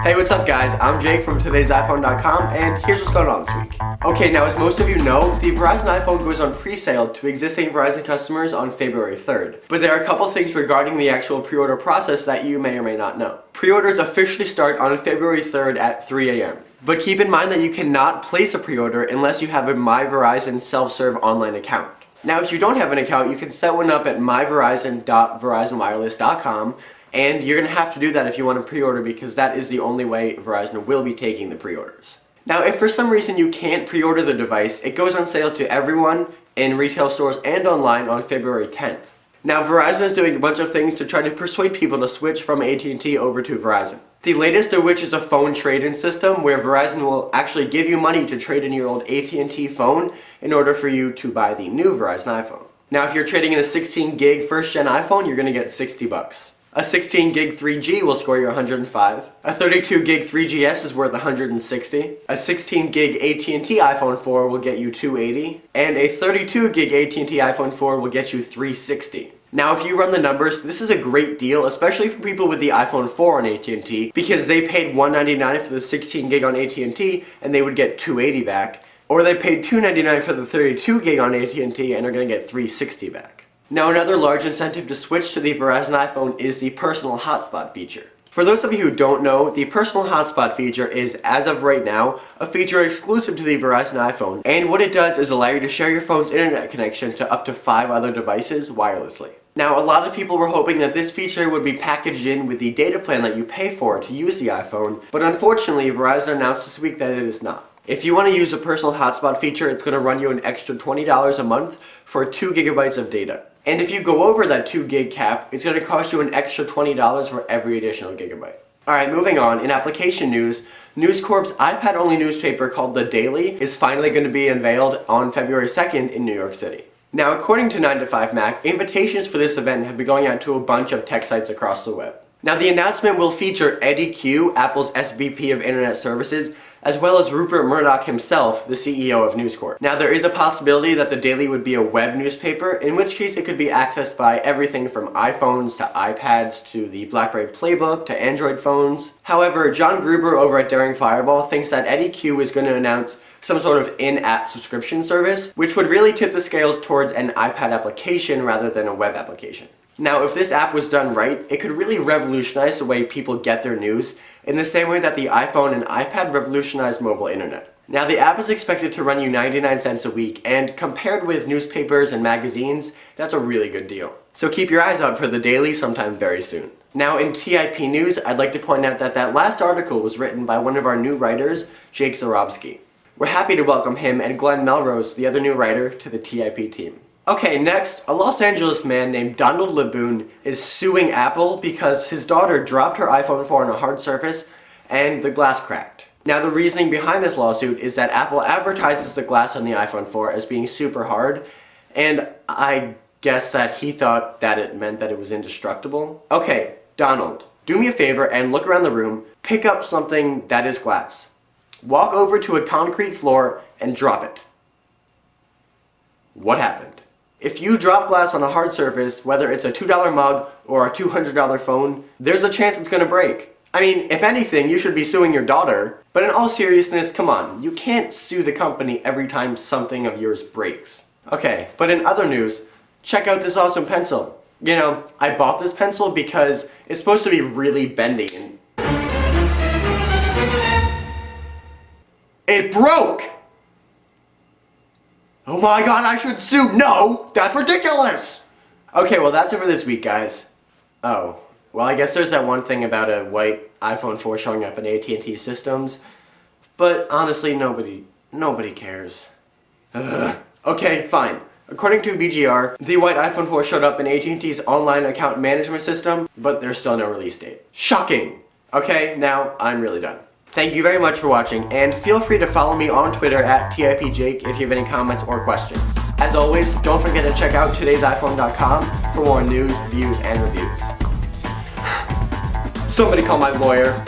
Hey, what's up guys? I'm Jake from today's iPhone.com and here's what's going on this week. Okay, now as most of you know, the Verizon iPhone goes on pre-sale to existing Verizon customers on February 3rd. But there are a couple things regarding the actual pre-order process that you may or may not know. Pre-orders officially start on February 3rd at 3 a.m. But keep in mind that you cannot place a pre-order unless you have a My Verizon self-serve online account. Now if you don't have an account, you can set one up at myverizon.verizonwireless.com. And you're going to have to do that if you want to pre-order because that is the only way Verizon will be taking the pre-orders. Now if for some reason you can't pre-order the device, it goes on sale to everyone in retail stores and online on February 10th. Now Verizon is doing a bunch of things to try to persuade people to switch from AT&T over to Verizon. The latest of which is a phone trade-in system where Verizon will actually give you money to trade in your old AT&T phone in order for you to buy the new Verizon iPhone. Now if you're trading in a 16 gig first gen iPhone, you're going to get $60. A 16 gig 3G will score you $105. A 32 gig 3GS is worth $160. A 16 gig AT&T iPhone 4 will get you $280. And a 32 gig AT&T iPhone 4 will get you $360. Now if you run the numbers, this is a great deal, especially for people with the iPhone 4 on AT&T, because they paid $199 for the 16 gig on AT&T and they would get $280 back. Or they paid $299 for the 32 gig on AT&T and are going to get $360 back. Now another large incentive to switch to the Verizon iPhone is the personal hotspot feature. For those of you who don't know, the personal hotspot feature is, as of right now, a feature exclusive to the Verizon iPhone, and what it does is allow you to share your phone's internet connection to up to 5 other devices wirelessly. Now a lot of people were hoping that this feature would be packaged in with the data plan that you pay for to use the iPhone, but unfortunately Verizon announced this week that it is not. If you want to use the personal hotspot feature, it's going to run you an extra $20 a month for 2 gigabytes of data. And if you go over that 2 gig cap, it's going to cost you an extra $20 for every additional gigabyte. Alright, moving on. In application news, News Corp's iPad-only newspaper called The Daily is finally going to be unveiled on February 2nd in New York City. Now, according to 9to5Mac, invitations for this event have been going out to a bunch of tech sites across the web. Now, the announcement will feature Eddie Q, Apple's SVP of Internet Services, as well as Rupert Murdoch himself, the CEO of News Corp. Now, there is a possibility that The Daily would be a web newspaper, in which case it could be accessed by everything from iPhones to iPads to the BlackBerry Playbook to Android phones. However, John Gruber over at Daring Fireball thinks that Eddie Q is going to announce some sort of in-app subscription service, which would really tip the scales towards an iPad application rather than a web application. Now, if this app was done right, it could really revolutionize the way people get their news in the same way that the iPhone and iPad revolutionized mobile internet. Now, the app is expected to run you 99 cents a week, and compared with newspapers and magazines, that's a really good deal. So keep your eyes out for The Daily sometime very soon. Now, in TIP news, I'd like to point out that that last article was written by one of our new writers, Jake Zarobski. We're happy to welcome him and Glenn Melrose, the other new writer, to the TIP team. Okay, next, a Los Angeles man named Donald LeBoon is suing Apple because his daughter dropped her iPhone 4 on a hard surface and the glass cracked. Now, the reasoning behind this lawsuit is that Apple advertises the glass on the iPhone 4 as being super hard, and I guess that he thought that it meant that it was indestructible. Okay, Donald, do me a favor and look around the room, pick up something that is glass. Walk over to a concrete floor and drop it. What happened? If you drop glass on a hard surface, whether it's a $2 mug or a $200 phone, there's a chance it's going to break. I mean, if anything, you should be suing your daughter. But in all seriousness, come on, you can't sue the company every time something of yours breaks. Okay, but in other news, check out this awesome pencil. You know, I bought this pencil because it's supposed to be really bendy and it broke! Oh my god, I should sue! No! That's ridiculous! Okay, well that's it for this week, guys. Oh. Well, I guess there's that one thing about a white iPhone 4 showing up in AT&T systems. But honestly, nobody cares. Ugh. Okay, fine. According to BGR, the white iPhone 4 showed up in AT&T's online account management system, but there's still no release date. Shocking! Okay, now I'm really done. Thank you very much for watching, and feel free to follow me on Twitter at TIPJake if you have any comments or questions. As always, don't forget to check out today'siphone.com for more news, views, and reviews. Somebody call my lawyer.